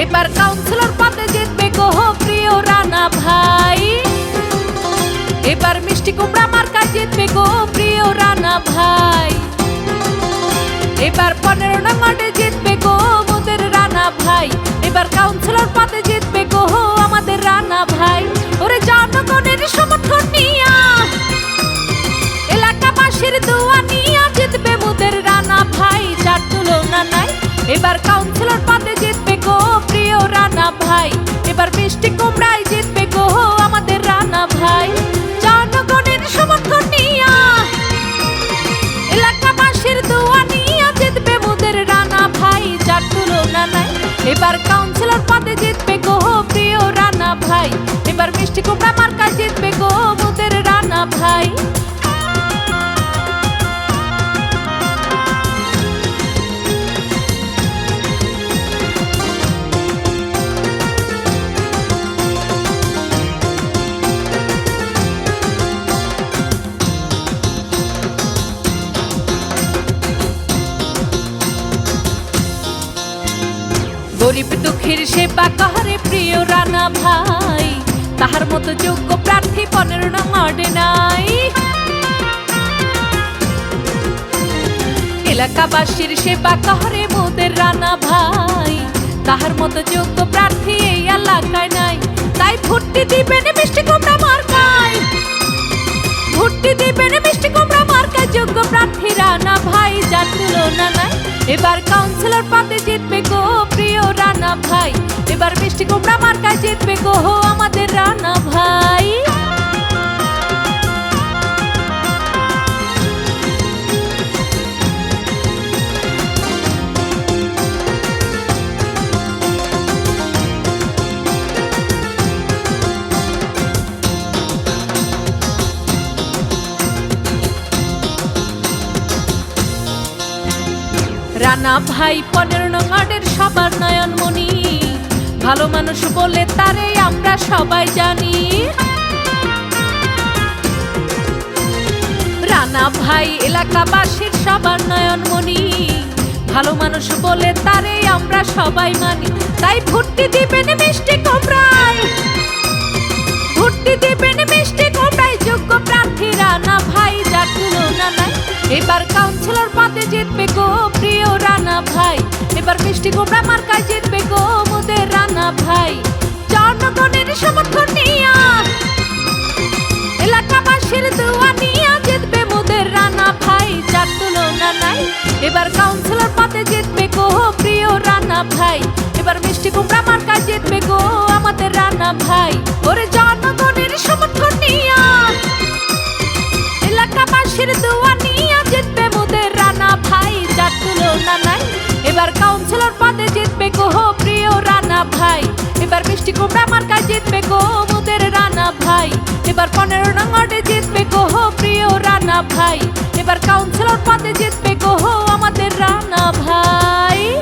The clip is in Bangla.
এবার কাউন্সিলর পদে জিতবে গো প্রিয় রানা ভাই। এবার মিষ্টি কুমড়া মার্কা জিতবে গো প্রিয় রানা ভাই। এবার 15 নং ওয়ার্ডে জিতবে গো মোদের রানা ভাই। এবার কাউন্সিলর পদে জিতবে গো আমাদের রানা ভাই। ওরে জনগণের সমর্থন নিয়া, এলাকাবাসীর দোয়া নিয়া জিতবে মোদের রানা ভাই, যার তুলনা নাই। এবার কাউন্সিলর পদে জিতবে গো প্রিয় রানা ভাই। এবার মিষ্টি কুমড়ায় জিতবে গো আমাদের রানা ভাই। জনগণের সমর্থন নিয়া, এলাকাবাসীর দোয়া নিয়া জিতবে মোদের রানা ভাই, যার তুলনা নাই। এবার কাউন্সিলর পদে জিতবে গো প্রিয় রানা ভাই। এবার মিষ্টি কুমড়া মার্কা জিতবে গো মোদের রানা ভাই। গরিব দুঃখীর সেবা করে প্রিয় রানা ভাই, তাহার মতো যোগ্য প্রার্থী 15 নং ওয়ার্ডে নাই। এলাকাবাসীর সেবা করে মোদের রানা ভাই, তাহার মতো যোগ্য প্রার্থী এই এলাকায় নাই। তাই ভোটটি দিবেন মিষ্টি কুমড়া মার্কায়, ভোটটি দিবেন মিষ্টি কুমড়া মার্কায়, যোগ্য প্রার্থী রানা ভাই, যার তুলনা নাই। এবার কাউন্সিলর পদে জিতবে গো প্রিয় রানা ভাই। এবার মিষ্টি কুমড়া মার্কায় জিতবে গো আমাদের রানা ভাই। রানা ভাই 15 নং ওয়ার্ডের সবার নয়নমণি, ভালো মানুষ বলে তারে আমরা সবাই জানি। রানা ভাই এলাকাবাসীর সবার নয়নমণি, ভালো মানুষ বলে তারে আমরা সবাই মানি। তাই ভোটটি দিবেন মিষ্টি কুমড়ায়, ভোটটি দিবেন মিষ্টি কুমড়ায়, যোগ্য প্রার্থী রানা ভাই, যার তুলনা নাই। এবার কাউন্সিলর পদে জিতবে গো প্রিয় রানা ভাই। এবার মিষ্টি কুমড়া মার্কায় জিতবে গো মোদের রানা ভাই। জনগণের সমর্থন নিয়া, এলাকাবাসীর দোয়া নিয়া জিতবে মোদের রানা ভাই, যার তুলনা নাই। এবার কাউন্সিলর পদে জিতবে গো প্রিয় রানা ভাই। এবার মিষ্টি কুমড়া মার্কায় জিতবে গো আমাদের রানা ভাই। ওরে জনগণের সমর্থন নিয়া, এলাকাবাসীর দোয়া নিয়া জিতবে মোদের রানা ভাই, যার তুলনা নাই। এবার কাউন্সিলর পদে জিতবে গো প্রিয় রানা ভাই। এবার মিষ্টি কুমড়া মার্কায় জিতবে গো মোদের রানা ভাই। এবার 15 নং ওয়ার্ডে জিতবে গো প্রিয় রানা ভাই। এবার কাউন্সিলর পদে জিতবে গো আমাদের রানা ভাই।